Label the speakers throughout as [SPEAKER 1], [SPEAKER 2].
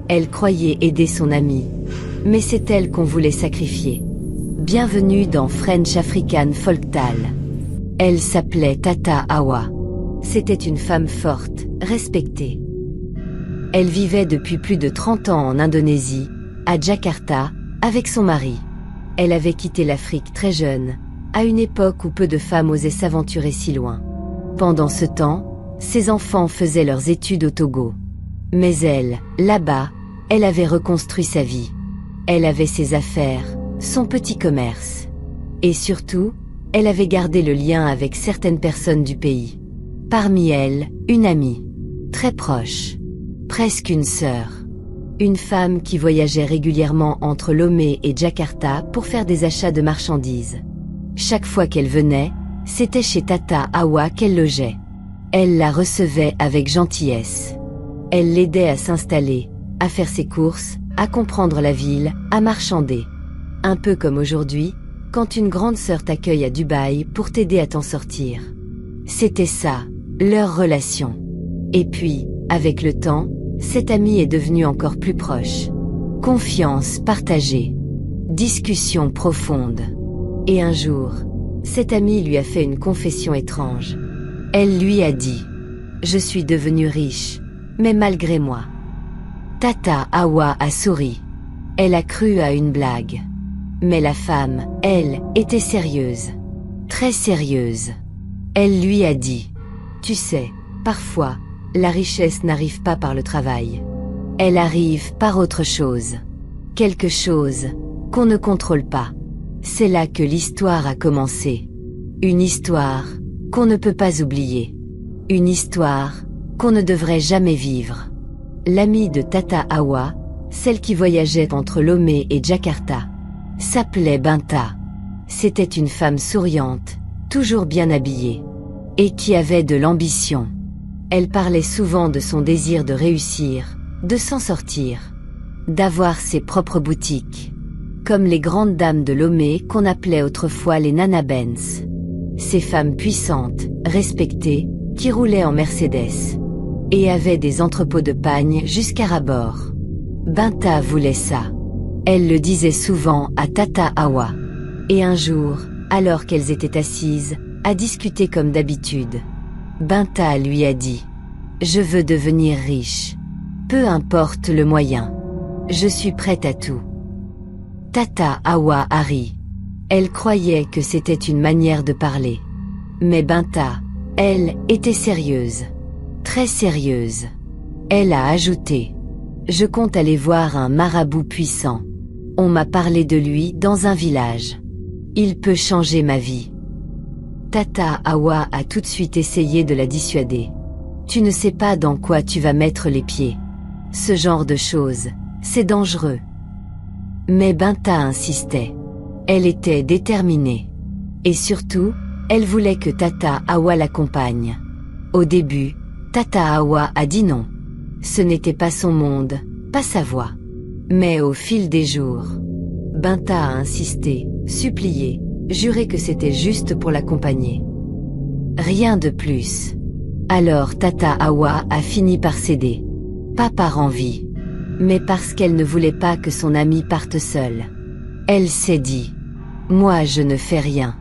[SPEAKER 1] Elle croyait aider son amie. Mais c'est elle qu'on voulait sacrifier. Bienvenue dans French African Folktale. Elle s'appelait Tata Awa. C'était une femme forte, respectée. Elle vivait depuis plus de 30 ans en Indonésie, à Jakarta, avec son mari. Elle avait quitté l'Afrique très jeune, à une époque où peu de femmes osaient s'aventurer si loin. Pendant ce temps, ses enfants faisaient leurs études au Togo. Mais elle, là-bas, elle avait reconstruit sa vie. Elle avait ses affaires, son petit commerce. Et surtout, elle avait gardé le lien avec certaines personnes du pays. Parmi elles, une amie. Très proche. Presque une sœur. Une femme qui voyageait régulièrement entre Lomé et Jakarta pour faire des achats de marchandises. Chaque fois qu'elle venait, c'était chez Tata Awa qu'elle logeait. Elle la recevait avec gentillesse. Elle l'aidait à s'installer, à faire ses courses, à comprendre la ville, à marchander. Un peu comme aujourd'hui, quand une grande sœur t'accueille à Dubaï pour t'aider à t'en sortir. C'était ça, leur relation. Et puis, avec le temps, cette amie est devenue encore plus proche. Confiance partagée. Discussion profonde. Et un jour, cette amie lui a fait une confession étrange. Elle lui a dit « Je suis devenue riche, mais malgré moi. » Tata Awa a souri. Elle a cru à une blague. Mais la femme, elle, était sérieuse. Très sérieuse. Elle lui a dit « Tu sais, parfois, la richesse n'arrive pas par le travail. Elle arrive par autre chose. Quelque chose qu'on ne contrôle pas. C'est là que l'histoire a commencé. Une histoire qu'on ne peut pas oublier. Une histoire qu'on ne devrait jamais vivre. » L'amie de Tata Awa, celle qui voyageait entre Lomé et Jakarta, s'appelait Binta. C'était une femme souriante, toujours bien habillée, et qui avait de l'ambition. Elle parlait souvent de son désir de réussir, de s'en sortir, d'avoir ses propres boutiques, comme les grandes dames de Lomé qu'on appelait autrefois les Nanabens. Ces femmes puissantes, respectées, qui roulaient en Mercedes, et avaient des entrepôts de pagne jusqu'à ras-bord. Binta voulait ça. Elle le disait souvent à Tata Awa. Et un jour, alors qu'elles étaient assises, à discuter comme d'habitude, Binta lui a dit « Je veux devenir riche. Peu importe le moyen. Je suis prête à tout. » Tata Awa a ri. Elle croyait que c'était une manière de parler. Mais Binta, elle, était sérieuse. Très sérieuse. Elle a ajouté « Je compte aller voir un marabout puissant. On m'a parlé de lui dans un village. Il peut changer ma vie. » Tata Awa a tout de suite essayé de la dissuader. « Tu ne sais pas dans quoi tu vas mettre les pieds. Ce genre de choses, c'est dangereux. » Mais Binta insistait. Elle était déterminée. Et surtout, elle voulait que Tata Awa l'accompagne. Au début, Tata Awa a dit non. Ce n'était pas son monde, pas sa voie. Mais au fil des jours, Binta a insisté, supplié, juré que c'était juste pour l'accompagner. Rien de plus. Alors Tata Awa a fini par céder. Pas par envie, mais parce qu'elle ne voulait pas que son amie parte seule. Elle s'est dit « Moi je ne fais rien.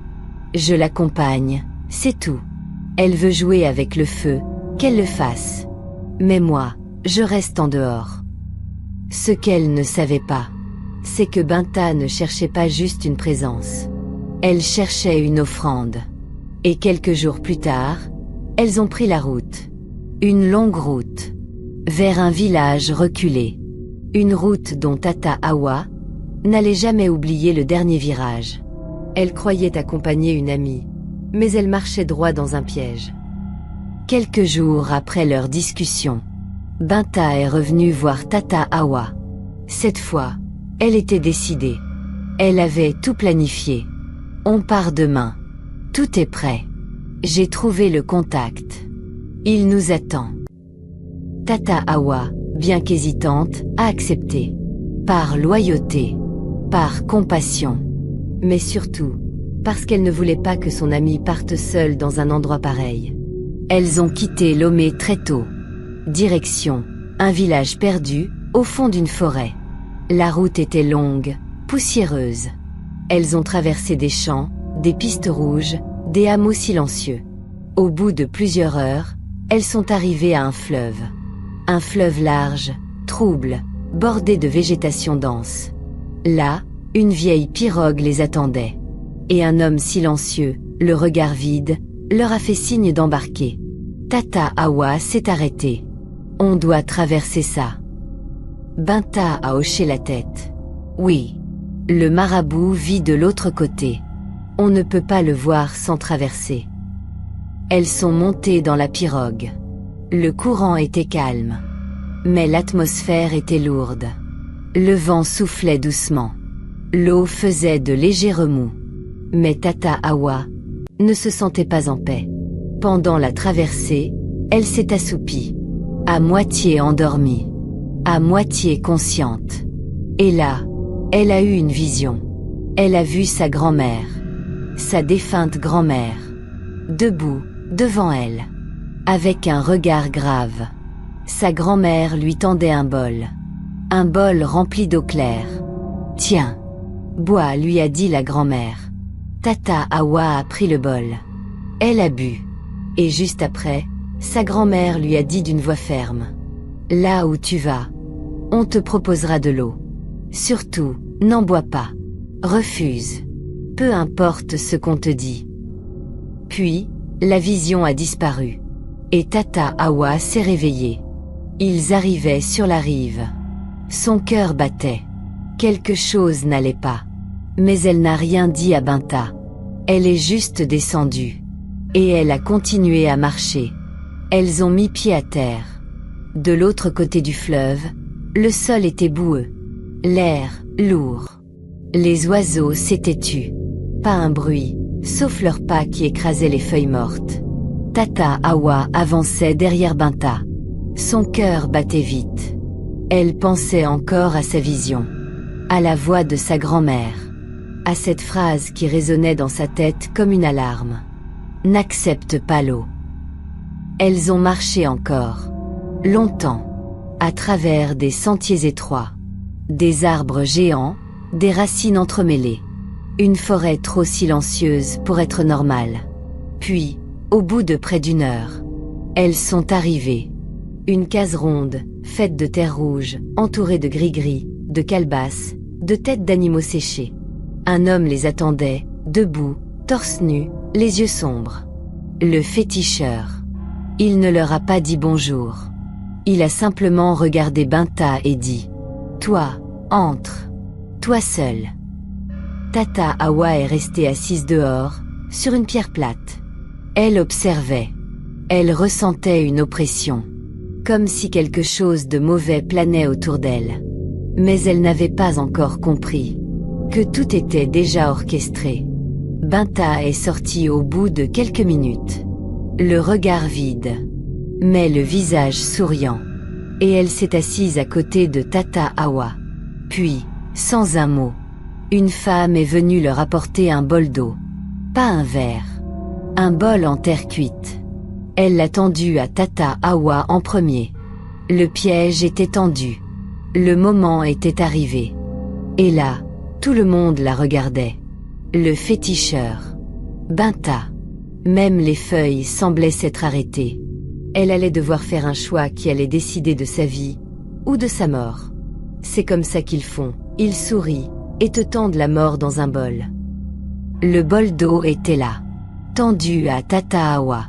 [SPEAKER 1] Je l'accompagne, c'est tout. Elle veut jouer avec le feu, qu'elle le fasse. Mais moi, je reste en dehors. » Ce qu'elle ne savait pas, c'est que Binta ne cherchait pas juste une présence. Elle cherchait une offrande. Et quelques jours plus tard, elles ont pris la route. Une longue route. Vers un village reculé. Une route dont Tata Awa n'allait jamais oublier le dernier virage. Elle croyait accompagner une amie, mais elle marchait droit dans un piège. Quelques jours après leur discussion, Binta est revenue voir Tata Awa. Cette fois, elle était décidée. Elle avait tout planifié. On part demain. Tout est prêt. J'ai trouvé le contact. Il nous attend. Tata Awa, bien qu'hésitante, a accepté. Par loyauté. Par compassion. Mais surtout, parce qu'elle ne voulait pas que son amie parte seule dans un endroit pareil. Elles ont quitté Lomé très tôt. Direction, un village perdu, au fond d'une forêt. La route était longue, poussiéreuse. Elles ont traversé des champs, des pistes rouges, des hameaux silencieux. Au bout de plusieurs heures, elles sont arrivées à un fleuve. Un fleuve large, trouble, bordé de végétation dense. Là, une vieille pirogue les attendait. Et un homme silencieux, le regard vide, leur a fait signe d'embarquer. Tata Awa s'est arrêté. On doit traverser ça. Binta a hoché la tête. Oui. Le marabout vit de l'autre côté. On ne peut pas le voir sans traverser. Elles sont montées dans la pirogue. Le courant était calme. Mais l'atmosphère était lourde. Le vent soufflait doucement. L'eau faisait de légers remous. Mais Tata Awa ne se sentait pas en paix. Pendant la traversée, elle s'est assoupie. À moitié endormie. À moitié consciente. Et là, elle a eu une vision. Elle a vu sa grand-mère. Sa défunte grand-mère. Debout, devant elle. Avec un regard grave. Sa grand-mère lui tendait un bol. Un bol rempli d'eau claire. Tiens. Bois, lui a dit la grand-mère. Tata Awa a pris le bol. Elle a bu. Et juste après, sa grand-mère lui a dit d'une voix ferme. Là où tu vas, on te proposera de l'eau. Surtout, n'en bois pas. Refuse. Peu importe ce qu'on te dit. Puis, la vision a disparu. Et Tata Awa s'est réveillée. Ils arrivaient sur la rive. Son cœur battait. Quelque chose n'allait pas. Mais elle n'a rien dit à Binta. Elle est juste descendue. Et elle a continué à marcher. Elles ont mis pied à terre. De l'autre côté du fleuve, le sol était boueux. L'air, lourd. Les oiseaux s'étaient tus. Pas un bruit, sauf leurs pas qui écrasaient les feuilles mortes. Tata Awa avançait derrière Binta. Son cœur battait vite. Elle pensait encore à sa vision. À la voix de sa grand-mère. À cette phrase qui résonnait dans sa tête comme une alarme. N'accepte pas l'eau. Elles ont marché encore. Longtemps. À travers des sentiers étroits. Des arbres géants, des racines entremêlées. Une forêt trop silencieuse pour être normale. Puis, au bout de près d'une heure, elles sont arrivées. Une case ronde, faite de terre rouge, entourée de gris-gris, de calebasses, de têtes d'animaux séchés. Un homme les attendait, debout, torse nu, les yeux sombres. Le féticheur. Il ne leur a pas dit bonjour. Il a simplement regardé Binta et dit « Toi, entre. Toi seul. » Tata Awa est restée assise dehors, sur une pierre plate. Elle observait. Elle ressentait une oppression. Comme si quelque chose de mauvais planait autour d'elle. Mais elle n'avait pas encore compris que tout était déjà orchestré. Binta est sortie au bout de quelques minutes. Le regard vide. Mais le visage souriant. Et elle s'est assise à côté de Tata Awa. Puis, sans un mot, une femme est venue leur apporter un bol d'eau. Pas un verre. Un bol en terre cuite. Elle l'a tendu à Tata Awa en premier. Le piège était tendu. Le moment était arrivé. Et là, tout le monde la regardait. Le féticheur. Binta. Même les feuilles semblaient s'être arrêtées. Elle allait devoir faire un choix qui allait décider de sa vie, ou de sa mort. C'est comme ça qu'ils font, ils sourient, et te tendent la mort dans un bol. Le bol d'eau était là, tendu à Tata Awa,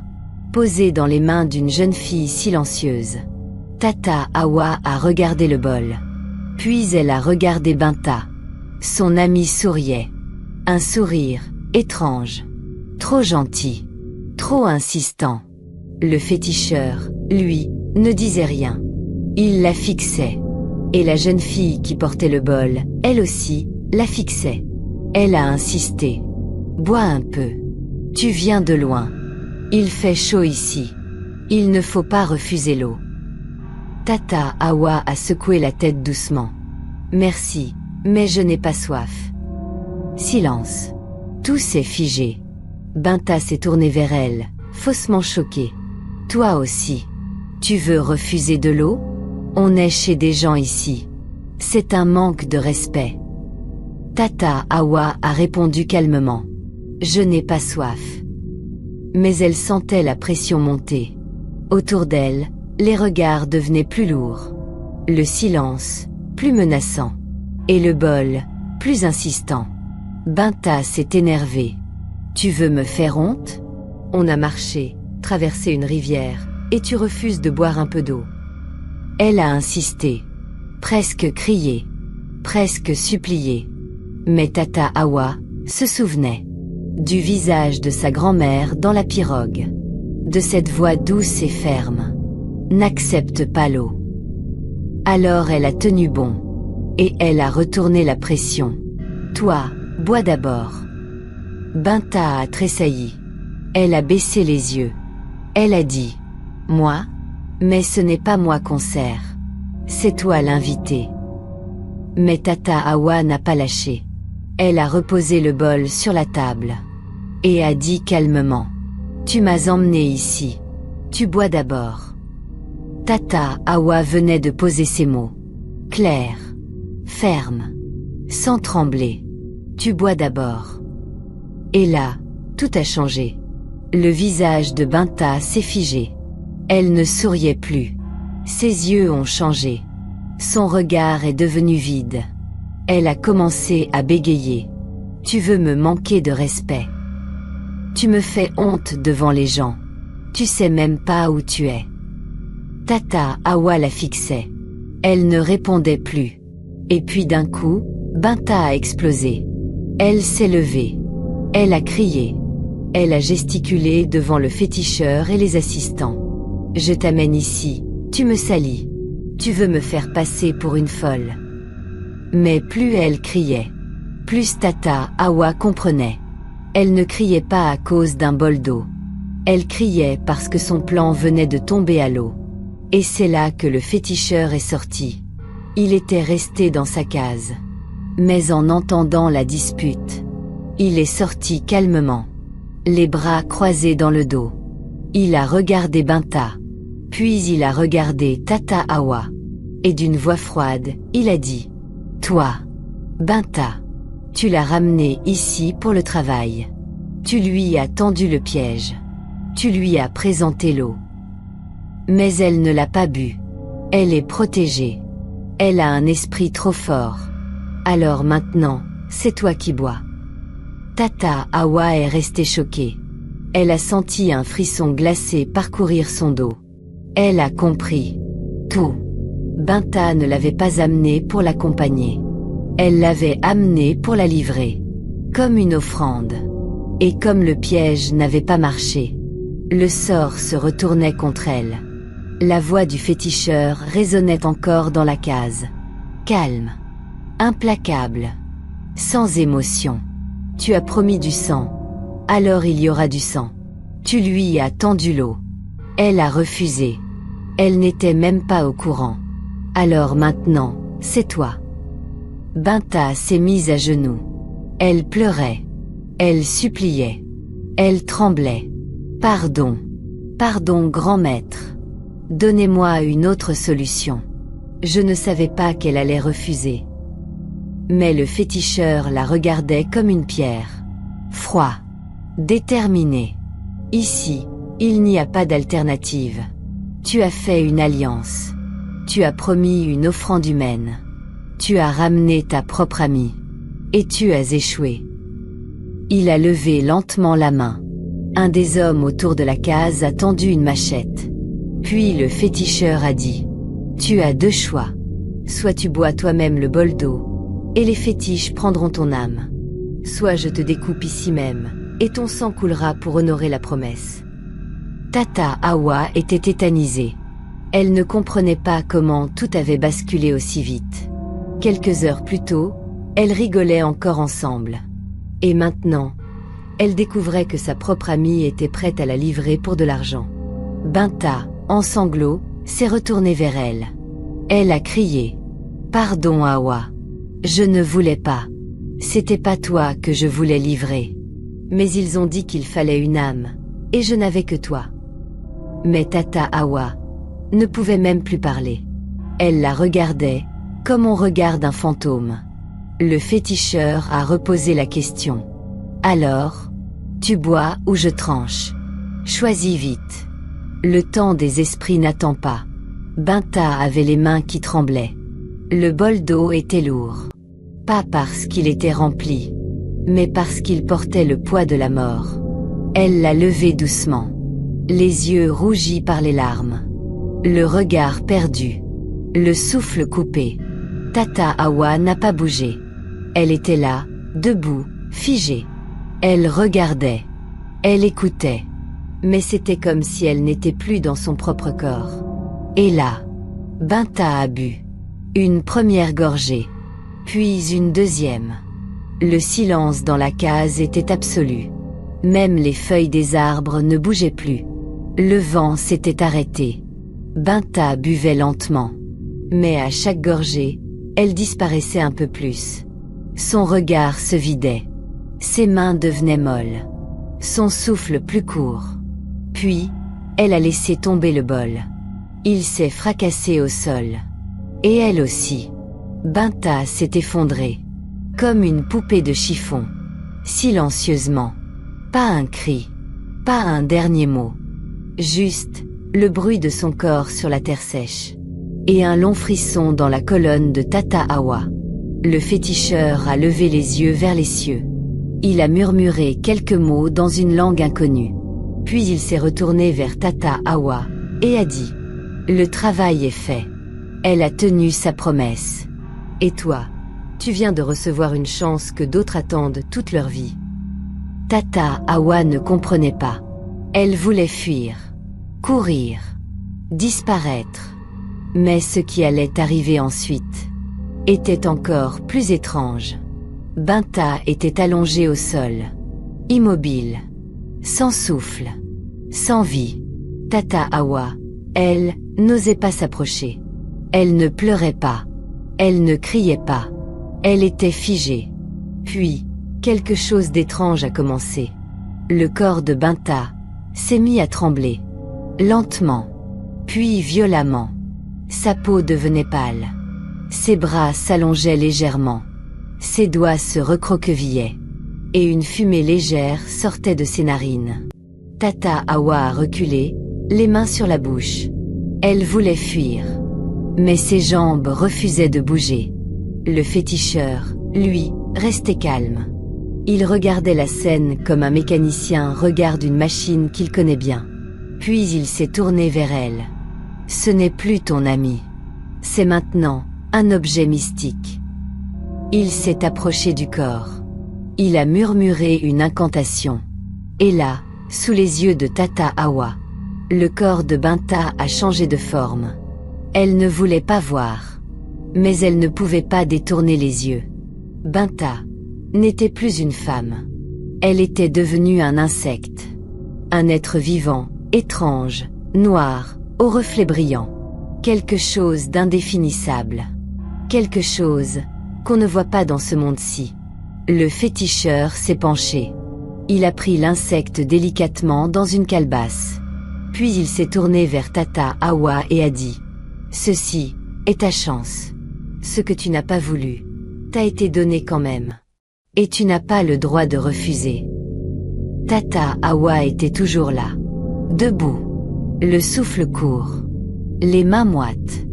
[SPEAKER 1] posé dans les mains d'une jeune fille silencieuse. Tata Awa a regardé le bol. Puis elle a regardé Binta. Son ami souriait. Un sourire, étrange. Trop gentil. Trop insistant. Le féticheur, lui, ne disait rien. Il la fixait. Et la jeune fille qui portait le bol, elle aussi, la fixait. Elle a insisté. Bois un peu. Tu viens de loin. Il fait chaud ici. Il ne faut pas refuser l'eau. Tata Awa a secoué la tête doucement. Merci, mais je n'ai pas soif. Silence. Tout s'est figé. Binta s'est tournée vers elle, faussement choquée. Toi aussi. Tu veux refuser de l'eau? On est chez des gens ici. C'est un manque de respect. Tata Awa a répondu calmement. Je n'ai pas soif. Mais elle sentait la pression monter. Autour d'elle, les regards devenaient plus lourds. Le silence, plus menaçant. Et le bol, plus insistant. Binta s'est énervée. Tu veux me faire honte? On a marché, traversé une rivière, et tu refuses de boire un peu d'eau. Elle a insisté. Presque crié. Presque supplié. Mais Tata Awa se souvenait du visage de sa grand-mère dans la pirogue. De cette voix douce et ferme. N'accepte pas l'eau. Alors elle a tenu bon. Et elle a retourné la pression. Toi, bois d'abord. Binta a tressailli. Elle a baissé les yeux. Elle a dit. Moi? Mais ce n'est pas moi qu'on sert. C'est toi l'invité. Mais Tata Awa n'a pas lâché. Elle a reposé le bol sur la table. Et a dit calmement. Tu m'as emmené ici. Tu bois d'abord. Tata Awa venait de poser ces mots. Clairs. Ferme. Sans trembler. Tu bois d'abord. Et là, tout a changé. Le visage de Binta s'est figé. Elle ne souriait plus. Ses yeux ont changé. Son regard est devenu vide. Elle a commencé à bégayer. Tu veux me manquer de respect. Tu me fais honte devant les gens. Tu sais même pas où tu es. Tata Awa la fixait. Elle ne répondait plus. Et puis d'un coup, Binta a explosé. Elle s'est levée. Elle a crié. Elle a gesticulé devant le féticheur et les assistants. Je t'amène ici, tu me salis. Tu veux me faire passer pour une folle. Mais plus elle criait, plus Tata Awa comprenait. Elle ne criait pas à cause d'un bol d'eau. Elle criait parce que son plan venait de tomber à l'eau. Et c'est là que le féticheur est sorti. Il était resté dans sa case. Mais en entendant la dispute, il est sorti calmement, les bras croisés dans le dos. Il a regardé Binta. Puis il a regardé Tata Awa. Et d'une voix froide, il a dit. Toi, Binta, tu l'as ramené ici pour le travail. Tu lui as tendu le piège. Tu lui as présenté l'eau. Mais elle ne l'a pas bu. Elle est protégée. Elle a un esprit trop fort. Alors maintenant, c'est toi qui bois. Tata Awa est restée choquée. Elle a senti un frisson glacé parcourir son dos. Elle a compris. Tout. Binta ne l'avait pas amenée pour l'accompagner. Elle l'avait amenée pour la livrer. Comme une offrande. Et comme le piège n'avait pas marché, le sort se retournait contre elle. La voix du féticheur résonnait encore dans la case. Calme. Implacable. Sans émotion. Tu as promis du sang. Alors il y aura du sang. Tu lui as tendu l'eau. Elle a refusé. Elle n'était même pas au courant. Alors maintenant, c'est toi. Binta s'est mise à genoux. Elle pleurait. Elle suppliait. Elle tremblait. Pardon. Pardon, grand maître. Donnez-moi une autre solution. Je ne savais pas qu'elle allait refuser. Mais le féticheur la regardait comme une pierre. Froid. Déterminé. Ici, il n'y a pas d'alternative. Tu as fait une alliance. Tu as promis une offrande humaine. Tu as ramené ta propre amie. Et tu as échoué. Il a levé lentement la main. Un des hommes autour de la case a tendu une machette. Puis le féticheur a dit. Tu as deux choix. Soit tu bois toi-même le bol d'eau, et les fétiches prendront ton âme. Soit je te découpe ici même, et ton sang coulera pour honorer la promesse. Tata Awa était tétanisée. Elle ne comprenait pas comment tout avait basculé aussi vite. Quelques heures plus tôt, elles rigolaient encore ensemble. Et maintenant, elle découvrait que sa propre amie était prête à la livrer pour de l'argent. Binta, en sanglots, s'est retournée vers elle. Elle a crié. « Pardon Awa. Je ne voulais pas. C'était pas toi que je voulais livrer. Mais ils ont dit qu'il fallait une âme, et je n'avais que toi. » Mais Tata Awa ne pouvait même plus parler. Elle la regardait, comme on regarde un fantôme. Le féticheur a reposé la question. Alors, tu bois ou je tranche? Choisis vite. Le temps des esprits n'attend pas. Binta avait les mains qui tremblaient. Le bol d'eau était lourd. Pas parce qu'il était rempli, mais parce qu'il portait le poids de la mort. Elle l'a levé doucement. Les yeux rougis par les larmes. Le regard perdu. Le souffle coupé. Tata Awa n'a pas bougé. Elle était là, debout, figée. Elle regardait. Elle écoutait. Mais c'était comme si elle n'était plus dans son propre corps. Et là, Binta a bu. Une première gorgée. Puis une deuxième. Le silence dans la case était absolu. Même les feuilles des arbres ne bougeaient plus. Le vent s'était arrêté. Binta buvait lentement. Mais à chaque gorgée, elle disparaissait un peu plus. Son regard se vidait. Ses mains devenaient molles. Son souffle plus court. Puis, elle a laissé tomber le bol. Il s'est fracassé au sol. Et elle aussi. Binta s'est effondrée. Comme une poupée de chiffon. Silencieusement. Pas un cri. Pas un dernier mot. Juste, le bruit de son corps sur la terre sèche. Et un long frisson dans la colonne de Tata Awa. Le féticheur a levé les yeux vers les cieux. Il a murmuré quelques mots dans une langue inconnue. Puis il s'est retourné vers Tata Awa, et a dit « Le travail est fait. Elle a tenu sa promesse. Et toi, tu viens de recevoir une chance que d'autres attendent toute leur vie. » Tata Awa ne comprenait pas. Elle voulait fuir, courir, disparaître. Mais ce qui allait arriver ensuite était encore plus étrange. Binta était allongée au sol, immobile, sans souffle, sans vie. Tata Awa, elle, n'osait pas s'approcher. Elle ne pleurait pas. Elle ne criait pas. Elle était figée. Puis, quelque chose d'étrange a commencé. Le corps de Binta s'est mis à trembler. Lentement, puis violemment. Sa peau devenait pâle. Ses bras s'allongeaient légèrement. Ses doigts se recroquevillaient. Et une fumée légère sortait de ses narines. Tata Awa a reculé, les mains sur la bouche. Elle voulait fuir. Mais ses jambes refusaient de bouger. Le féticheur, lui, restait calme. Il regardait la scène comme un mécanicien regarde une machine qu'il connaît bien. Puis il s'est tourné vers elle. Ce n'est plus ton ami. C'est maintenant un objet mystique. Il s'est approché du corps. Il a murmuré une incantation. Et là, sous les yeux de Tata Awa, le corps de Binta a changé de forme. Elle ne voulait pas voir. Mais elle ne pouvait pas détourner les yeux. Binta n'était plus une femme. Elle était devenue un insecte. Un être vivant, étrange, noir, aux reflets brillants. Quelque chose d'indéfinissable. Quelque chose qu'on ne voit pas dans ce monde-ci. Le féticheur s'est penché. Il a pris l'insecte délicatement dans une calebasse. Puis il s'est tourné vers Tata Awa et a dit « Ceci est ta chance. Ce que tu n'as pas voulu t'a été donné quand même. Et tu n'as pas le droit de refuser. » Tata Awa était toujours là. Debout. Le souffle court. Les mains moites.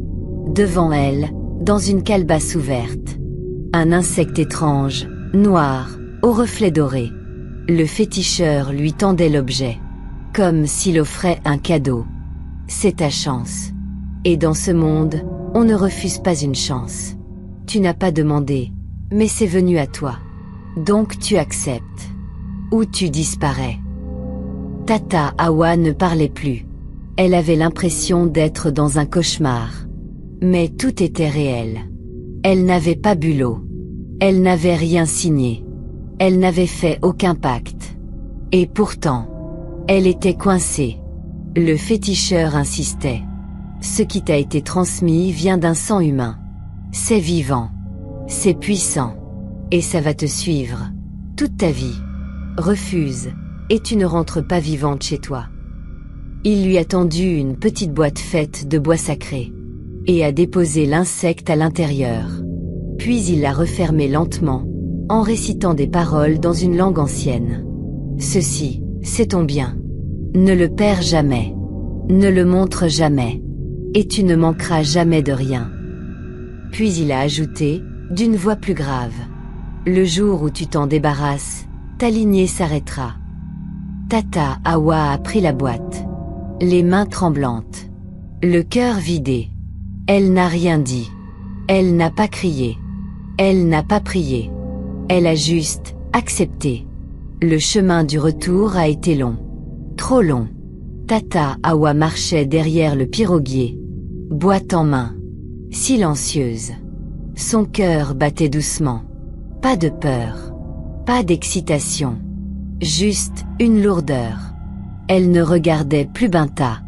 [SPEAKER 1] Devant elle, dans une calebasse ouverte. Un insecte étrange, noir, aux reflets dorés. Le féticheur lui tendait l'objet. Comme s'il offrait un cadeau. C'est ta chance. Et dans ce monde, on ne refuse pas une chance. Tu n'as pas demandé, mais c'est venu à toi. Donc tu acceptes. Ou tu disparais. Tata Awa ne parlait plus. Elle avait l'impression d'être dans un cauchemar. Mais tout était réel. Elle n'avait pas bu l'eau. Elle n'avait rien signé. Elle n'avait fait aucun pacte. Et pourtant, elle était coincée. Le féticheur insistait. Ce qui t'a été transmis vient d'un sang humain. C'est vivant. C'est puissant. Et ça va te suivre. Toute ta vie. Refuse, et tu ne rentres pas vivante chez toi. Il lui a tendu une petite boîte faite de bois sacré. et a déposé l'insecte à l'intérieur. Puis il l'a refermé lentement, en récitant des paroles dans une langue ancienne. Ceci, c'est ton bien. Ne le perds jamais. Ne le montre jamais. Et tu ne manqueras jamais de rien. Puis il a ajouté, d'une voix plus grave. Le jour où tu t'en débarrasses, ta lignée s'arrêtera. Tata Awa a pris la boîte. Les mains tremblantes. Le cœur vidé. Elle n'a rien dit. Elle n'a pas crié. Elle n'a pas prié. Elle a juste accepté. Le chemin du retour a été long. Trop long. Tata Awa marchait derrière le piroguier, boîte en main, silencieuse. Son cœur battait doucement. Pas de peur. Pas d'excitation. Juste une lourdeur. Elle ne regardait plus Binta.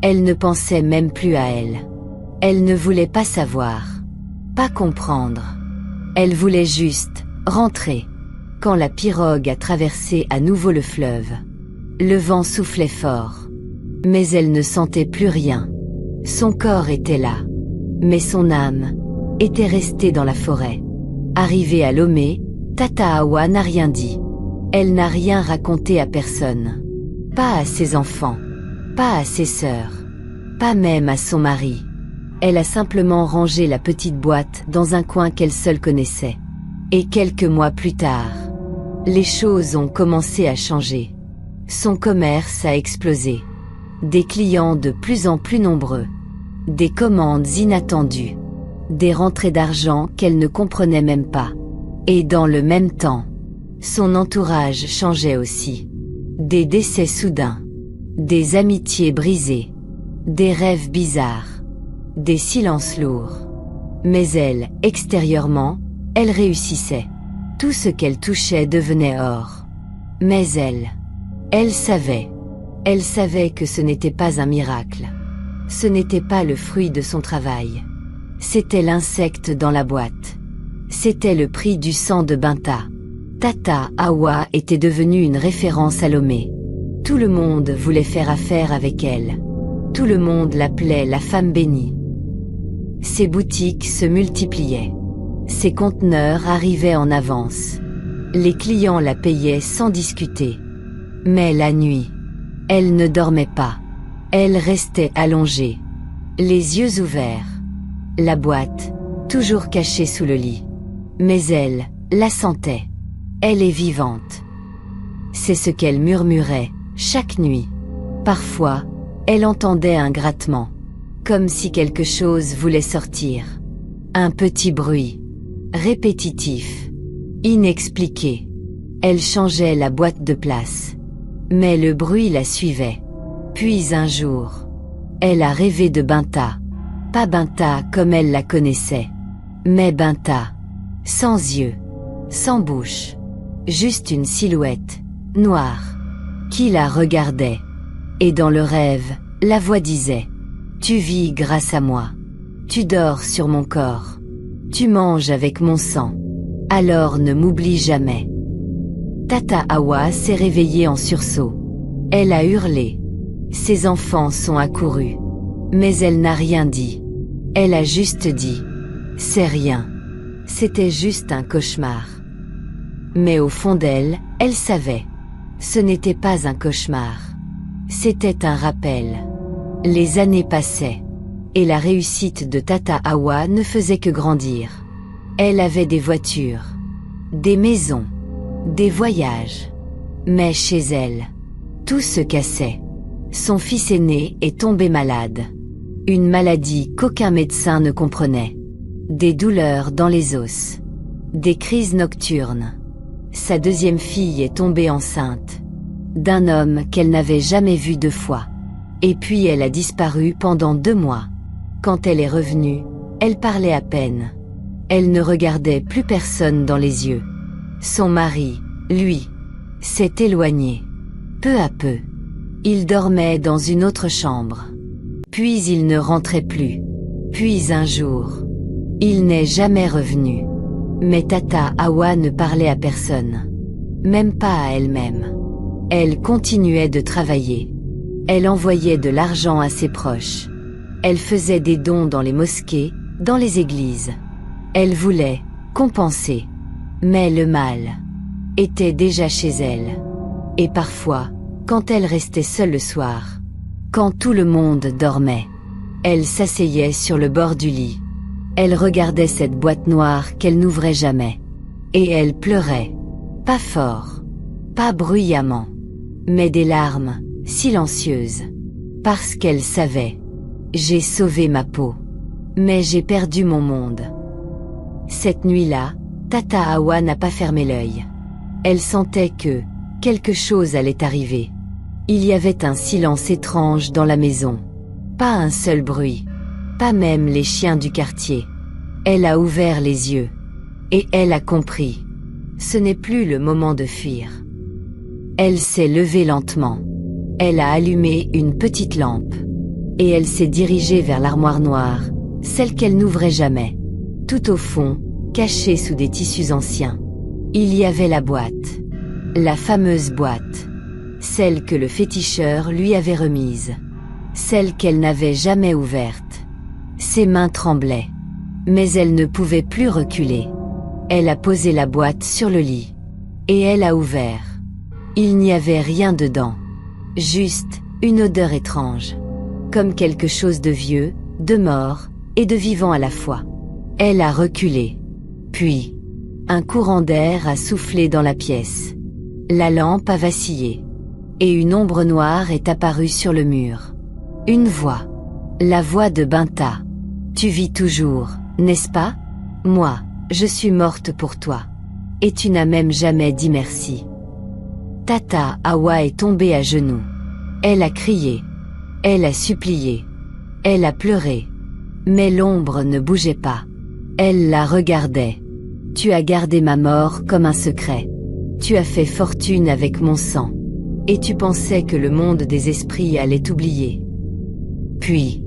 [SPEAKER 1] Elle ne pensait même plus à elle. Elle ne voulait pas savoir. Pas comprendre. Elle voulait juste rentrer. Quand la pirogue a traversé à nouveau le fleuve, le vent soufflait fort. Mais elle ne sentait plus rien. Son corps était là. Mais son âme était restée dans la forêt. Arrivée à Lomé, Tata Awa n'a rien dit. Elle n'a rien raconté à personne. Pas à ses enfants. Pas à ses sœurs. Pas même à son mari. Elle a simplement rangé la petite boîte dans un coin qu'elle seule connaissait. Et quelques mois plus tard, les choses ont commencé à changer. Son commerce a explosé. Des clients de plus en plus nombreux. Des commandes inattendues. Des rentrées d'argent qu'elle ne comprenait même pas. Et dans le même temps, son entourage changeait aussi. Des décès soudains. Des amitiés brisées. Des rêves bizarres. Des silences lourds. Mais elle, extérieurement, elle réussissait. Tout ce qu'elle touchait devenait or. Mais elle savait. Elle savait que ce n'était pas un miracle. Ce n'était pas le fruit de son travail. C'était l'insecte dans la boîte. C'était le prix du sang de Binta. Tata Awa était devenue une référence à Lomé. Tout le monde voulait faire affaire avec elle. Tout le monde l'appelait la femme bénie. Ses boutiques se multipliaient. Ses conteneurs arrivaient en avance. Les clients la payaient sans discuter. Mais la nuit, elle ne dormait pas. Elle restait allongée, les yeux ouverts. La boîte, toujours cachée sous le lit. Mais elle la sentait. Elle est vivante. C'est ce qu'elle murmurait, chaque nuit. Parfois, elle entendait un grattement. Comme si quelque chose voulait sortir. Un petit bruit. Répétitif. Inexpliqué. Elle changeait la boîte de place. Mais le bruit la suivait. Puis un jour, elle a rêvé de Binta. Pas Binta comme elle la connaissait. Mais Binta. Sans yeux. Sans bouche. Juste une silhouette, noire. Qui la regardait. Et dans le rêve, la voix disait: tu vis grâce à moi. Tu dors sur mon corps. Tu manges avec mon sang. Alors ne m'oublie jamais. Tata Awa s'est réveillée en sursaut. Elle a hurlé. Ses enfants sont accourus. Mais elle n'a rien dit. Elle a juste dit: c'est rien. C'était juste un cauchemar. Mais au fond d'elle, elle savait. Ce n'était pas un cauchemar. C'était un rappel. Les années passaient. Et la réussite de Tata Awa ne faisait que grandir. Elle avait des voitures. Des maisons. Des voyages. Mais chez elle, tout se cassait. Son fils aîné est tombé malade. Une maladie qu'aucun médecin ne comprenait. Des douleurs dans les os. Des crises nocturnes. Sa deuxième fille est tombée enceinte. D'un homme qu'elle n'avait jamais vu 2 fois. Et puis elle a disparu pendant 2 mois. Quand elle est revenue, elle parlait à peine. Elle ne regardait plus personne dans les yeux. Son mari, lui, s'est éloigné. Peu à peu. Il dormait dans une autre chambre. Puis il ne rentrait plus. Puis un jour, il n'est jamais revenu. Mais Tata Awa ne parlait à personne. Même pas à elle-même. Elle continuait de travailler. Elle envoyait de l'argent à ses proches. Elle faisait des dons dans les mosquées, dans les églises. Elle voulait compenser. Mais le mal était déjà chez elle. Et parfois, quand elle restait seule le soir, quand tout le monde dormait, elle s'asseyait sur le bord du lit. Elle regardait cette boîte noire qu'elle n'ouvrait jamais. Et elle pleurait. Pas fort, pas bruyamment, mais des larmes silencieuses. Parce qu'elle savait. J'ai sauvé ma peau. Mais j'ai perdu mon monde. Cette nuit-là, Tata Awa n'a pas fermé l'œil. Elle sentait que quelque chose allait arriver. Il y avait un silence étrange dans la maison. Pas un seul bruit. Pas même les chiens du quartier. Elle a ouvert les yeux. Et elle a compris. Ce n'est plus le moment de fuir. Elle s'est levée lentement. Elle a allumé une petite lampe. Et elle s'est dirigée vers l'armoire noire, celle qu'elle n'ouvrait jamais. Tout au fond, cachée sous des tissus anciens, il y avait la boîte. La fameuse boîte. Celle que le féticheur lui avait remise. Celle qu'elle n'avait jamais ouverte. Ses mains tremblaient. Mais elle ne pouvait plus reculer. Elle a posé la boîte sur le lit. Et elle a ouvert. Il n'y avait rien dedans. Juste, une odeur étrange. Comme quelque chose de vieux, de mort, et de vivant à la fois. Elle a reculé. Puis, un courant d'air a soufflé dans la pièce. La lampe a vacillé. Et une ombre noire est apparue sur le mur. Une voix. La voix de Binta. Tu vis toujours, n'est-ce pas? Moi, je suis morte pour toi. Et tu n'as même jamais dit merci. Tata Awa est tombée à genoux. Elle a crié. Elle a supplié. Elle a pleuré. Mais l'ombre ne bougeait pas. Elle la regardait. Tu as gardé ma mort comme un secret. Tu as fait fortune avec mon sang. Et tu pensais que le monde des esprits allait t'oublier. Puis,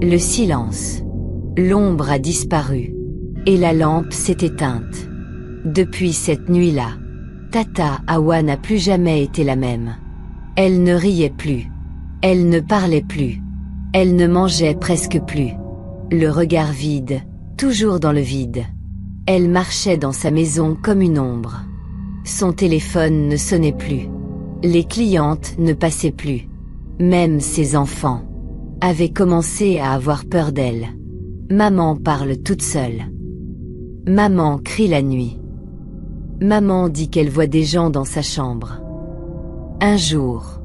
[SPEAKER 1] le silence. L'ombre a disparu. Et la lampe s'est éteinte. Depuis cette nuit-là, Tata Awa n'a plus jamais été la même. Elle ne riait plus. Elle ne parlait plus. Elle ne mangeait presque plus. Le regard vide, toujours dans le vide. Elle marchait dans sa maison comme une ombre. Son téléphone ne sonnait plus. Les clientes ne passaient plus. Même ses enfants avaient commencé à avoir peur d'elle. Maman parle toute seule. Maman crie la nuit. Maman dit qu'elle voit des gens dans sa chambre. Un jour,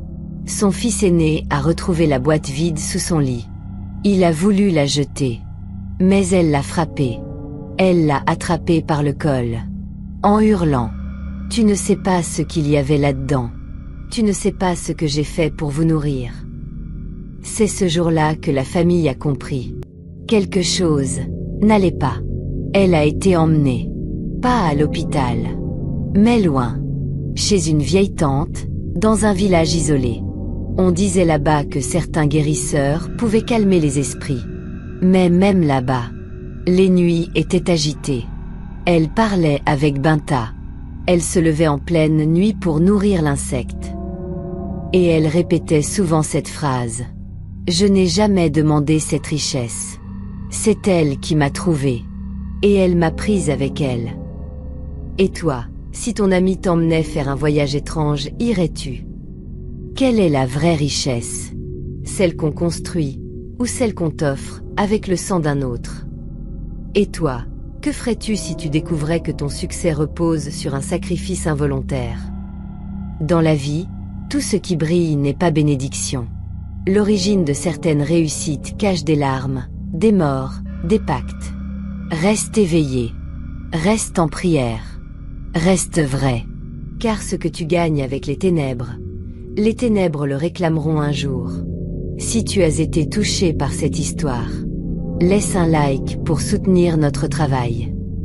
[SPEAKER 1] son fils aîné a retrouvé la boîte vide sous son lit. Il a voulu la jeter. Mais elle l'a frappé. Elle l'a attrapé par le col. En hurlant. Tu ne sais pas ce qu'il y avait là-dedans. Tu ne sais pas ce que j'ai fait pour vous nourrir. C'est ce jour-là que la famille a compris. Quelque chose n'allait pas. Elle a été emmenée. Pas à l'hôpital. Mais loin. Chez une vieille tante, dans un village isolé. On disait là-bas que certains guérisseurs pouvaient calmer les esprits. Mais même là-bas, les nuits étaient agitées. Elle parlait avec Binta. Elle se levait en pleine nuit pour nourrir l'insecte. Et elle répétait souvent cette phrase. Je n'ai jamais demandé cette richesse. C'est elle qui m'a trouvée. Et elle m'a prise avec elle. Et toi, si ton ami t'emmenait faire un voyage étrange, irais-tu? Quelle est la vraie richesse? Celle qu'on construit, ou celle qu'on t'offre, avec le sang d'un autre? Et toi, que ferais-tu si tu découvrais que ton succès repose sur un sacrifice involontaire? Dans la vie, tout ce qui brille n'est pas bénédiction. L'origine de certaines réussites cache des larmes, des morts, des pactes. Reste éveillé. Reste en prière. Reste vrai. Car ce que tu gagnes avec les ténèbres le réclameront un jour. Si tu as été touché par cette histoire, laisse un like pour soutenir notre travail.